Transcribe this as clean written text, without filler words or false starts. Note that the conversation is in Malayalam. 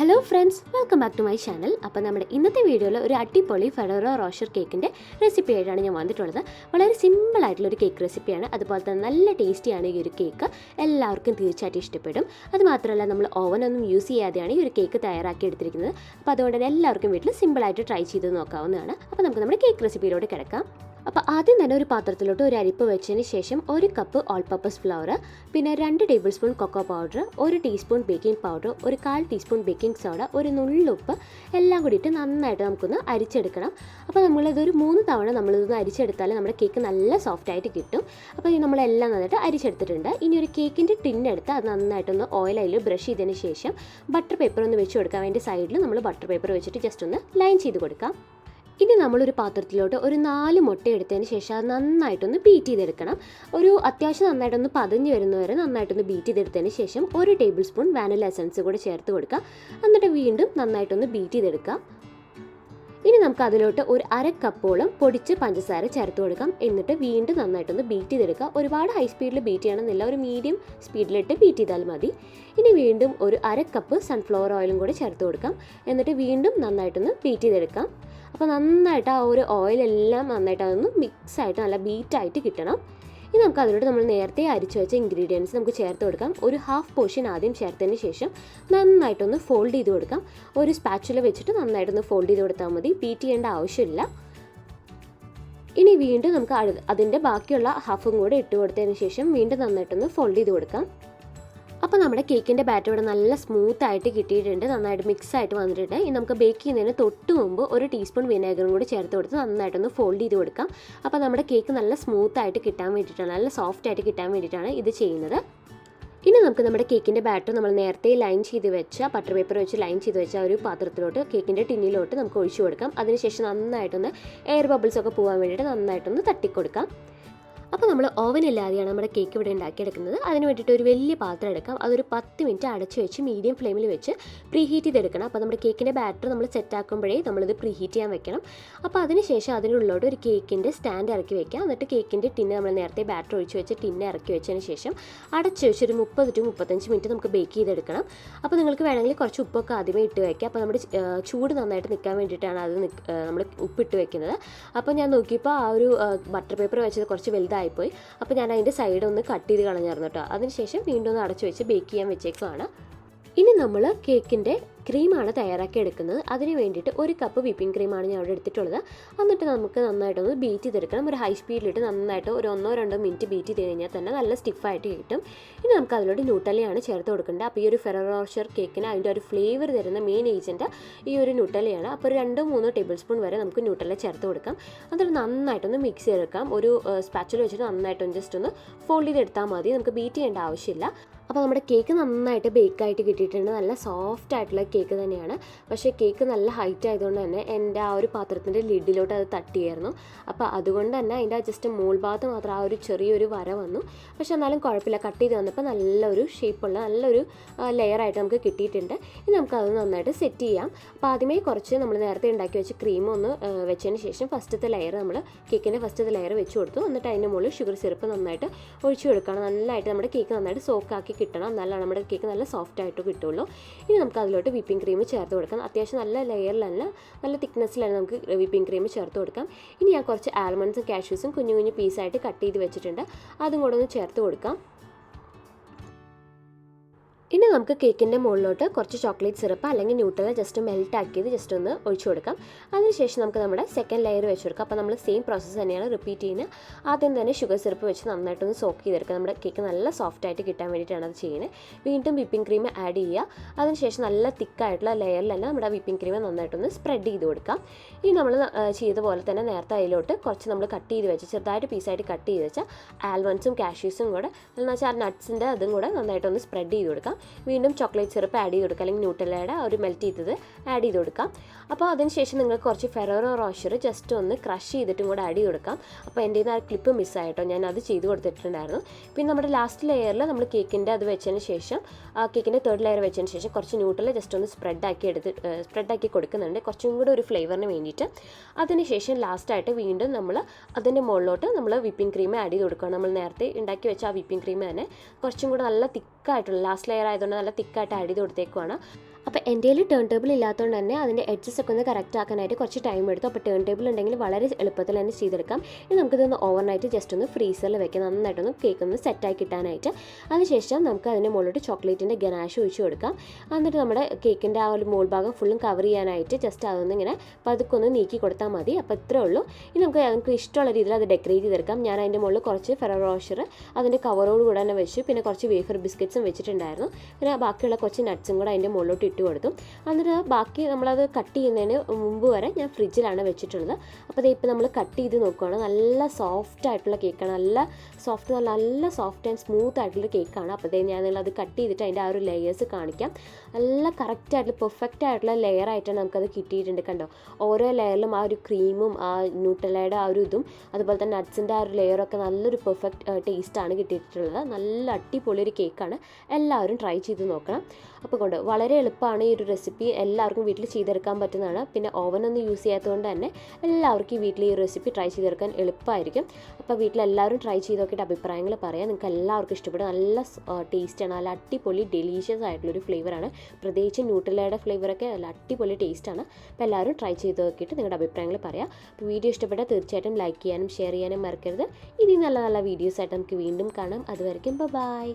Hello friends, welcome back to my channel. അപ്പോൾ നമ്മുടെ ഇന്നത്തെ വീഡിയോയിൽ ഒരു അടിപൊളി ഫെറോറോ റോഷർ കേക്കിൻ്റെ റെസിപ്പി ആയിട്ടാണ് ഞാൻ വന്നിട്ടുള്ളത്. വളരെ സിമ്പിളായിട്ടുള്ളൊരു കേക്ക് റെസിപ്പിയാണ്. അതുപോലെ തന്നെ നല്ല ടേസ്റ്റിയാണ് ഈ ഒരു കേക്ക്. എല്ലാവർക്കും തീർച്ചയായിട്ടും ഇഷ്ടപ്പെടും. അതുമാത്രമല്ല, നമ്മൾ ഓവനൊന്നും യൂസ് ചെയ്യാതെയാണ് ഈ ഒരു കേക്ക് തയ്യാറാക്കി എടുത്തിരിക്കുന്നത്. അപ്പോൾ അതുകൊണ്ട് തന്നെ എല്ലാവർക്കും വീട്ടിൽ സിമ്പിളായിട്ട് ട്രൈ ചെയ്ത് നോക്കാവുന്നതാണ്. അപ്പോൾ നമുക്ക് നമ്മുടെ കേക്ക് റെസിപ്പിയിലോട്ട് കിടക്കാം. അപ്പോൾ ആദ്യം തന്നെ ഒരു പാത്രത്തിലോട്ട് ഒരു അരിപ്പ് വെച്ചതിന് ശേഷം 1 കപ്പ് ഓൾ പർപ്പസ് ഫ്ലവർ, പിന്നെ 2 tablespoon cocoa powder, 1 teaspoon baking powder, 1/4 teaspoon baking soda, ഒരു നുള്ളുപ്പ് എല്ലാം കൂടിയിട്ട് നന്നായിട്ട് നമുക്കൊന്ന് അരിച്ചെടുക്കണം. അപ്പോൾ നമ്മളിതൊരു 3 തവണ നമ്മളിതൊന്ന് അരിച്ചെടുത്താൽ നമ്മുടെ കേക്ക് നല്ല സോഫ്റ്റായിട്ട് കിട്ടും. അപ്പോൾ നമ്മളെല്ലാം നന്നായിട്ട് അരിച്ചെടുത്തിട്ടുണ്ട്. ഇനി ഒരു കേക്കിൻ്റെ ടിന്നെടുത്ത് അത് നന്നായിട്ടൊന്ന് ഓയിൽ ബ്രഷ് ചെയ്തതിന് ശേഷം ബട്ടർ പേപ്പർ ഒന്ന് വെച്ച് കൊടുക്കാം. അതിൻ്റെ സൈഡിൽ നമ്മൾ ബട്ടർ പേപ്പർ വെച്ചിട്ട് ജസ്റ്റ് ഒന്ന് ലൈൻ ചെയ്ത് കൊടുക്കാം. ഇനി നമ്മളൊരു പാത്രത്തിലോട്ട് ഒരു 4 മുട്ട എടുത്തതിന് ശേഷം അത് നന്നായിട്ടൊന്ന് ബീറ്റ് ചെയ്തെടുക്കണം. ഒരു അത്യാവശ്യം നന്നായിട്ടൊന്ന് പതഞ്ഞ് വരുന്നവരെ നന്നായിട്ടൊന്ന് ബീറ്റ് ചെയ്തെടുത്തതിന് ശേഷം 1 ടേബിൾ സ്പൂൺ വാനില എസൻസ് കൂടെ ചേർത്ത് കൊടുക്കുക. എന്നിട്ട് വീണ്ടും നന്നായിട്ടൊന്ന് ബീറ്റ് ചെയ്തെടുക്കുക. ഇനി നമുക്ക് അതിലോട്ട് ഒരു 1/2 കപ്പോളം പൊടിച്ച് പഞ്ചസാര ചേർത്ത് കൊടുക്കാം. എന്നിട്ട് വീണ്ടും നന്നായിട്ടൊന്ന് ബീറ്റ് ചെയ്തെടുക്കുക. ഒരുപാട് ഹൈ സ്പീഡിൽ ബീറ്റ് ചെയ്യണമെന്നില്ല, ഒരു മീഡിയം സ്പീഡിലിട്ട് ബീറ്റ് ചെയ്താൽ മതി. ഇനി വീണ്ടും ഒരു 1/2 കപ്പ് സൺഫ്ലവർ ഓയിലും കൂടെ ചേർത്ത് കൊടുക്കാം. എന്നിട്ട് വീണ്ടും നന്നായിട്ടൊന്ന് ബീറ്റ് ചെയ്തെടുക്കാം. അപ്പോൾ നന്നായിട്ട് ആ ഒരു ഓയിലെല്ലാം നന്നായിട്ട് അതൊന്ന് മിക്സായിട്ട് നല്ല ബീറ്റായിട്ട് കിട്ടണം. ഇനി നമുക്ക് അതിലോട്ട് നമ്മൾ നേരത്തെ അരിച്ചു വെച്ച ഇൻഗ്രീഡിയൻസ് നമുക്ക് ചേർത്ത് കൊടുക്കാം. ഒരു 1/2 പോർഷൻ ആദ്യം ചേർത്തതിന് ശേഷം നന്നായിട്ടൊന്ന് ഫോൾഡ് ചെയ്ത് കൊടുക്കാം. ഒരു സ്പാച്ചുല വെച്ചിട്ട് നന്നായിട്ടൊന്ന് ഫോൾഡ് ചെയ്ത് കൊടുത്താൽ മതി, ബീറ്റ് ചെയ്യേണ്ട ആവശ്യമില്ല. ഇനി വീണ്ടും നമുക്ക് അതിൻ്റെ ബാക്കിയുള്ള ഹാഫും കൂടെ ഇട്ട് കൊടുത്തതിന് ശേഷം വീണ്ടും നന്നായിട്ടൊന്ന് ഫോൾഡ് ചെയ്ത് കൊടുക്കാം. അപ്പോൾ നമ്മുടെ കേക്കിൻ്റെ ബാറ്റർ ഇവിടെ നല്ല സ്മൂത്തായിട്ട് കിട്ടിയിട്ടുണ്ട്, നന്നായിട്ട് മിക്സ് ആയിട്ട് വന്നിട്ടുണ്ട്. ഇനി നമുക്ക് ബേക്ക് ചെയ്യുന്നതിന് തൊട്ട് മുമ്പ് 1 ടീസ്പൂൺ വിനേഗറും കൂടി ചേർത്ത് കൊടുത്ത് നന്നായിട്ടൊന്ന് ഫോൾഡ് ചെയ്ത് കൊടുക്കാം. അപ്പോൾ നമ്മുടെ കേക്ക് നല്ല സ്മൂത്തായിട്ട് കിട്ടാൻ വേണ്ടിയിട്ടാണ്, നല്ല സോഫ്റ്റായിട്ട് കിട്ടാൻ വേണ്ടിയിട്ടാണ് ഇത് ചെയ്യുന്നത്. ഇനി നമുക്ക് നമ്മുടെ കേക്കിൻ്റെ ബാറ്റർ നമ്മൾ നേരത്തെ ലൈൻ ചെയ്ത് വെച്ച ബട്ടർ പേപ്പർ വെച്ച് ലൈൻ ചെയ്ത് വെച്ച ഒരു പാത്രത്തിലോട്ട് കേക്കിൻ്റെ ടിന്നിലോട്ട് നമുക്ക് ഒഴിച്ചു കൊടുക്കാം. അതിനുശേഷം നന്നായിട്ടൊന്ന് എയർ ബബിൾസ് ഒക്കെ പോകാൻ വേണ്ടിയിട്ട് നന്നായിട്ടൊന്ന് തട്ടിക്കൊടുക്കാം. അപ്പോൾ നമ്മൾ ഓവൻ ഇല്ലാതെയാണ് നമ്മുടെ കേക്ക് ഇവിടെ ഉണ്ടാക്കിയെടുക്കുന്നത്. അതിന് വേണ്ടിയിട്ട് ഒരു വലിയ പാത്രം എടുക്കാം. അതൊരു 10 മിനിറ്റ് അടച്ച് വെച്ച് മീഡിയം ഫ്ലെയിമിൽ വെച്ച് പ്രീഹീറ്റ് ചെയ്തെടുക്കണം. അപ്പോൾ നമ്മുടെ കേക്കിൻ്റെ ബാറ്റർ നമ്മൾ സെറ്റാക്കുമ്പോഴേ നമ്മളിത് പ്രീഹീറ്റ് ചെയ്യാൻ വെക്കണം. അപ്പോൾ അതിനുശേഷം അതിനുള്ളോട്ട് ഒരു കേക്കിൻ്റെ സ്റ്റാൻഡ് ഇറക്കി വെക്കാം. എന്നിട്ട് കേക്കിൻ്റെ ടിന്ന് നമ്മൾ നേരത്തെ ബാറ്റർ ഒഴിച്ച് വെച്ച് ടിന്ന് ഇറക്കി വെച്ചതിന് ശേഷം അടച്ച് വെച്ച് ഒരു 30 to 35 മിനിറ്റ് നമുക്ക് ബേക്ക് ചെയ്തെടുക്കണം. അപ്പോൾ നിങ്ങൾക്ക് വേണമെങ്കിൽ കുറച്ച് ഉപ്പൊക്കെ ആദ്യമേ ഇട്ട് വയ്ക്കാം. അപ്പോൾ നമ്മുടെ ചൂട് നന്നായിട്ട് നിൽക്കാൻ വേണ്ടിയിട്ടാണ് അത് നമ്മൾ ഉപ്പിട്ട് വെക്കുന്നത്. അപ്പോൾ ഞാൻ നോക്കിയപ്പോൾ ആ ഒരു ബട്ടർ പേപ്പർ വെച്ചത് കുറച്ച് വലുതായിപ്പോയി. അപ്പോൾ ഞാൻ അതിൻ്റെ സൈഡ് ഒന്ന് കട്ട് ചെയ്ത് കളഞ്ഞായിരുന്നു കേട്ടോ. അതിനുശേഷം വീണ്ടും ഒന്ന് അടച്ചു വെച്ച് ബേക്ക് ചെയ്യാൻ വെച്ചേക്കുവാണ്. ഇനി നമ്മൾ കേക്കിൻ്റെ ക്രീമാണ് തയ്യാറാക്കി എടുക്കുന്നത്. അതിന് വേണ്ടിയിട്ട് 1 കപ്പ് വിപ്പിംഗ് ക്രീമാണ് ഞാൻ അവിടെ എടുത്തിട്ടുള്ളത്. എന്നിട്ട് നമുക്ക് നന്നായിട്ടൊന്ന് ബീറ്റ് ചെയ്തെടുക്കണം. ഒരു ഹൈ സ്പീഡിലിട്ട് നന്നായിട്ട് ഒരു 1-2 മിനിറ്റ് ബീറ്റ് ചെയ്ത് കഴിഞ്ഞാൽ തന്നെ നല്ല സ്റ്റിഫായിട്ട് കിട്ടും. ഇനി നമുക്ക് അതിലോട്ട് ന്യൂട്ടല്ലയാണ് ചേർത്ത് കൊടുക്കേണ്ടത്. അപ്പോൾ ഈ ഒരു ഫെററോ റോഷർ കേക്കിന് അതിൻ്റെ ഒരു ഫ്ലേവർ തരുന്ന മെയിൻ ഏജൻറ്റ് ഈ ഒരു ന്യൂട്ടല്ലയാണ്. അപ്പോൾ ഒരു 2-3 ടേബിൾ സ്പൂൺ വരെ നമുക്ക് ന്യൂട്ടല്ല ചേർത്ത് കൊടുക്കാം. എന്നിട്ട് നന്നായിട്ടൊന്ന് മിക്സ് ചെയ്തെടുക്കാം. ഒരു സ്പാച്ചുല വെച്ചിട്ട് നന്നായിട്ടൊന്ന് ജസ്റ്റ് ഒന്ന് ഫോൾഡ് ചെയ്തെടുത്താൽ മതി, നമുക്ക് ബീറ്റ് ചെയ്യേണ്ട ആവശ്യമില്ല. അപ്പോൾ നമ്മുടെ കേക്ക് നന്നായിട്ട് ബേക്കായിട്ട് കിട്ടിയിട്ടുണ്ട്. നല്ല സോഫ്റ്റ് ആയിട്ടുള്ള കേക്ക് തന്നെയാണ്. പക്ഷേ കേക്ക് നല്ല ഹൈറ്റ് ആയതുകൊണ്ട് തന്നെ എൻ്റെ ആ ഒരു പാത്രത്തിൻ്റെ ലിഡിലോട്ട് അത് തട്ടിയായിരുന്നു. അപ്പോൾ അതുകൊണ്ട് തന്നെ അതിൻ്റെ ജസ്റ്റ് മോൾ ഭാഗത്ത് മാത്രം ആ ഒരു ചെറിയൊരു വര വന്നു. പക്ഷേ എന്നാലും കുഴപ്പമില്ല, കട്ട് ചെയ്ത് വന്നപ്പോൾ നല്ലൊരു ഷേപ്പുള്ള നല്ലൊരു ലെയറായിട്ട് നമുക്ക് കിട്ടിയിട്ടുണ്ട്. ഇനി നമുക്കത് നന്നായിട്ട് സെറ്റ് ചെയ്യാം. അപ്പോൾ ആദ്യമേ കുറച്ച് നമ്മൾ നേരത്തെ ഉണ്ടാക്കി വെച്ച ക്രീം ഒന്ന് വെച്ചതിന് ശേഷം ഫസ്റ്റത്തെ ലെയർ നമ്മൾ കേക്കിൻ്റെ ഫസ്റ്റത്തെ ലെയർ വെച്ച് കൊടുത്തു. എന്നിട്ട് അതിൻ്റെ മുകളിൽ ഷുഗർ സിറപ്പ് നന്നായിട്ട് ഒഴിച്ചു കൊടുക്കണം. നല്ലതായിട്ട് നമ്മുടെ കേക്ക് നന്നായിട്ട് സോക്കാക്കി കിട്ടണം, എന്നാലാണ് നമ്മുടെ കേക്ക് നല്ല സോഫ്റ്റ് ആയിട്ട് കിട്ടുള്ളൂ. ഇനി നമുക്ക് അതിലോട്ട് വിപ്പിംഗ് ക്രീം ചേർത്ത് കൊടുക്കാം. അത്യാവശ്യം നല്ല ലെയറിലല്ല, നല്ല തിക്നെസ്സിലാണ് നമുക്ക് വിപ്പിംഗ് ക്രീം ചേർത്ത് കൊടുക്കാം. ഇനി ഞാൻ കുറച്ച് ആൽമണ്ട്സും കാഷ്യൂസും കുഞ്ഞു കുഞ്ഞു പീസായിട്ട് കട്ട് ചെയ്ത് വെച്ചിട്ടുണ്ട്, അതും കൂടെ ഒന്ന് ചേർത്ത് കൊടുക്കാം. ഇനി നമുക്ക് കേക്കിൻ്റെ മുകളിലോട്ട് കുറച്ച് ചോക്ലേറ്റ് സിറപ്പ് അല്ലെങ്കിൽ ന്യൂട്ടല്ല ജസ്റ്റ് മെൽറ്റ് ആക്കിയത് ജസ്റ്റ് ഒന്ന് ഒഴിച്ചു കൊടുക്കാം. അതിനുശേഷം നമുക്ക് നമ്മുടെ സെക്കൻഡ് ലെയർ വെച്ച് കൊടുക്കാം. അപ്പോൾ നമ്മൾ സെയിം പ്രോസസ്സ് തന്നെയാണ് റിപ്പീറ്റ് ചെയ്യുന്നത്. ആദ്യം തന്നെ ഷുഗർ സിറപ്പ് വെച്ച് നന്നായിട്ടൊന്ന് സോക്ക് ചെയ്തെടുക്കുക. നമ്മുടെ കേക്ക് നല്ല സോഫ്റ്റ് ആയിട്ട് കിട്ടാൻ വേണ്ടിയിട്ടാണ് അത് ചെയ്യുന്നത്. വീണ്ടും വിപ്പിംഗ് ക്രീം ആഡ് ചെയ്യുക. അതിനുശേഷം നല്ല തിക്കായിട്ടുള്ള ലെയറിൽ തന്നെ നമ്മുടെ വിപ്പിംഗ് ക്രീം നന്നായിട്ടൊന്ന് സ്പ്രെഡ് ചെയ്ത് കൊടുക്കാം. ഇനി നമ്മൾ ചെയ്ത പോലെ തന്നെ നേരത്തെ അതിലോട്ട് കുറച്ച് നമ്മൾ കട്ട് ചെയ്ത് വെച്ച് ചെറുതായിട്ട് പീസായിട്ട് കട്ട് ചെയ്ത് വെച്ചാൽ ആൽമണ്ട്സും കാഷ്യൂസും കൂടെ എന്ന് വെച്ചാൽ നട്ട്സിൻ്റെ അതും കൂടെ നന്നായിട്ടൊന്ന് സ്പ്രെഡ് ചെയ്ത് കൊടുക്കാം. വീണ്ടും ചോക്ലേറ്റ് സിറപ്പ് ആഡ് ചെയ്ത് കൊടുക്കുക, അല്ലെങ്കിൽ ന്യൂട്ടല്ലയുടെ ഒരു മെൽറ്റ് ചെയ്തത് ആഡ് ചെയ്ത് കൊടുക്കാം. അപ്പോൾ അതിനുശേഷം നിങ്ങൾക്ക് കുറച്ച് ഫെറോറോ റോഷർ ജസ്റ്റ് ഒന്ന് ക്രഷ് ചെയ്തിട്ടും കൂടെ ആഡ് ചെയ്ത് കൊടുക്കാം. അപ്പോൾ എൻ്റെ ആ ക്ലിപ്പ് മിസ്സായിട്ടോ, ഞാൻ അത് ചെയ്ത് കൊടുത്തിട്ടുണ്ടായിരുന്നു. പിന്നെ നമ്മുടെ ലാസ്റ്റ് ലെയറിൽ നമ്മൾ കേക്കിൻ്റെ അത് വെച്ചതിന് ശേഷം കേക്കിൻ്റെ 3rd ലെയർ വെച്ചതിന് ശേഷം കുറച്ച് ന്യൂട്ടല്ല ജസ്റ്റ് ഒന്ന് സ്പ്രെഡാക്കി കൊടുക്കുന്നുണ്ട്, കുറച്ചും കൂടെ ഒരു ഫ്ലേവറിന് വേണ്ടിയിട്ട്. അതിനുശേഷം ലാസ്റ്റായിട്ട് വീണ്ടും നമ്മൾ അതിൻ്റെ മുകളിലോട്ട് നമ്മൾ വിപ്പിംഗ് ക്രീം ആഡ് ചെയ്ത് കൊടുക്കുകയാണ്. നമ്മൾ നേരത്തെ ഉണ്ടാക്കി വെച്ച ആ വിപ്പിംഗ് ക്രീം തന്നെ കുറച്ചും കൂടെ നല്ല തിക്കായിട്ടുള്ള ലാസ്റ്റ് ലെയർ ആയതുകൊണ്ട് നല്ല തിക്കായിട്ട് ആഡ് ചെയ്ത് കൊടുത്തേക്കുവാണ്. അപ്പോൾ എൻ്റെ കയ്യിൽ ടേൺ ടേബിൾ ഇല്ലാത്തതുകൊണ്ട് തന്നെ അതിൻ്റെ എഡ്ജസ് ഒക്കെ ഒന്ന് കറക്റ്റ് ആക്കാനായിട്ട് കുറച്ച് ടൈം എടുത്തു. അപ്പോൾ ടേൺ ടേബിൾ ഉണ്ടെങ്കിൽ വളരെ എളുപ്പത്തിൽ തന്നെ ചെയ്തെടുക്കാം. ഇനി നമുക്കിതൊന്ന് ഓവർനൈറ്റ് ജസ്റ്റ് ഒന്ന് ഫ്രീസറിൽ വെക്കാം, നന്നായിട്ടൊന്ന് കേക്ക് ഒന്ന് സെറ്റായി കിട്ടാനായിട്ട്. അതിനുശേഷം നമുക്ക് അതിൻ്റെ മുകളിലോട്ട് ചോക്ലേറ്റിൻ്റെ ഗനാഷ് ഒഴിച്ച് കൊടുക്കാം. എന്നിട്ട് നമ്മുടെ കേക്കിൻ്റെ ആ ഒരു മോൾ ഭാഗം ഫുള്ളും കവർ ചെയ്യാനായിട്ട് ജസ്റ്റ് അതൊന്ന് ഇങ്ങനെ പതുക്കൊന്ന് നീക്കി കൊടുത്താൽ മതി. അപ്പോൾ ഇത്രേ ഉള്ളൂ. ഇനി നമുക്ക് ഇഷ്ടമുള്ള രീതിയിൽ അത് ഡെക്കറേറ്റ് ചെയ്തെടുക്കാം. ഞാൻ അതിൻ്റെ മുകളിൽ കുറച്ച് ഫെററോ റോഷർ അതിൻ്റെ കവറോട് കൂടെ തന്നെ വെച്ചു. പിന്നെ കുറച്ച് വേഫർ ബിസ്ക്കറ്റ്സും വെച്ചിട്ടുണ്ടായിരുന്നു. പിന്നെ ബാക്കിയുള്ള കുറച്ച് നട്ട്സും കൂടെ അതിൻ്റെ മുകളിലോട്ട് ഇട്ട് കൊടുത്തു. എന്നിട്ട് ബാക്കി നമ്മളത് കട്ട് ചെയ്യുന്നതിന് മുമ്പ് വരെ ഞാൻ ഫ്രിഡ്ജിലാണ് വെച്ചിട്ടുള്ളത്. അപ്പോൾ ഇപ്പോൾ നമ്മൾ കട്ട് ചെയ്ത് നോക്കുകയാണ്. നല്ല സോഫ്റ്റ് ആയിട്ടുള്ള കേക്കാണ്, നല്ല സോഫ്റ്റ് ആൻഡ് സ്മൂത്ത് ആയിട്ടുള്ള കേക്കാണ്. അപ്പോൾ ഞാനത് കട്ട് ചെയ്തിട്ട് അതിൻ്റെ ആ ഒരു ലെയേഴ്സ് കാണിക്കാം. നല്ല കറക്റ്റ് ആയിട്ടുള്ള പെർഫെക്റ്റ് ആയിട്ടുള്ള ലെയർ ആയിട്ടാണ് നമുക്കത് കിട്ടിയിട്ടുണ്ട്. കണ്ടോ, ഓരോ ലെയറിലും ആ ഒരു ക്രീമും ആ ന്യൂട്ടെല്ലയുടെ ആ ഒരു ഇതും അതുപോലെ തന്നെ നട്ട്സിൻ്റെ ആ ഒരു ലെയറൊക്കെ നല്ലൊരു പെർഫെക്റ്റ് ടേസ്റ്റാണ് കിട്ടിയിട്ടുള്ളത്. നല്ല അടിപൊളി ഒരു കേക്കാണ്. എല്ലാവരും ട്രൈ ചെയ്ത് നോക്കണം. അപ്പോൾ കൊണ്ട് വളരെ എളുപ്പമാണ് ഈ ഒരു റെസിപ്പി, എല്ലാവർക്കും വീട്ടിൽ ചെയ്തെടുക്കാൻ പറ്റുന്നതാണ്. പിന്നെ ഓവനൊന്നും യൂസ് ചെയ്യാത്തതുകൊണ്ട് തന്നെ എല്ലാവർക്കും ഈ വീട്ടിൽ ഈ റെസിപ്പി ട്രൈ ചെയ്തെടുക്കാൻ എളുപ്പമായിരിക്കും. അപ്പോൾ വീട്ടിലെല്ലാവരും ട്രൈ ചെയ്ത് നോക്കിയിട്ട് അഭിപ്രായങ്ങൾ പറയാം. നിങ്ങൾക്ക് എല്ലാവർക്കും ഇഷ്ടപ്പെടും. നല്ല ടേസ്റ്റാണ്, നല്ല അടിപൊളി ഡെലീഷ്യസ് ആയിട്ടുള്ളൊരു ഫ്ലേവറാണ്. പ്രത്യേകിച്ച് ന്യൂട്ടെല്ലയുടെ ഫ്ലേവറൊക്കെ നല്ല അടിപൊളി ടേസ്റ്റാണ്. അപ്പോൾ എല്ലാവരും ട്രൈ ചെയ്ത് നോക്കിയിട്ട് നിങ്ങളുടെ അഭിപ്രായങ്ങൾ പറയാം. അപ്പോൾ വീഡിയോ ഇഷ്ടപ്പെട്ടാൽ തീർച്ചയായിട്ടും ലൈക്ക് ചെയ്യാനും ഷെയർ ചെയ്യാനും മറക്കരുത്. ഇനി നല്ല നല്ല വീഡിയോസായിട്ട് നമുക്ക് വീണ്ടും കാണാം. അതുവരെയ്ക്കും ബൈ.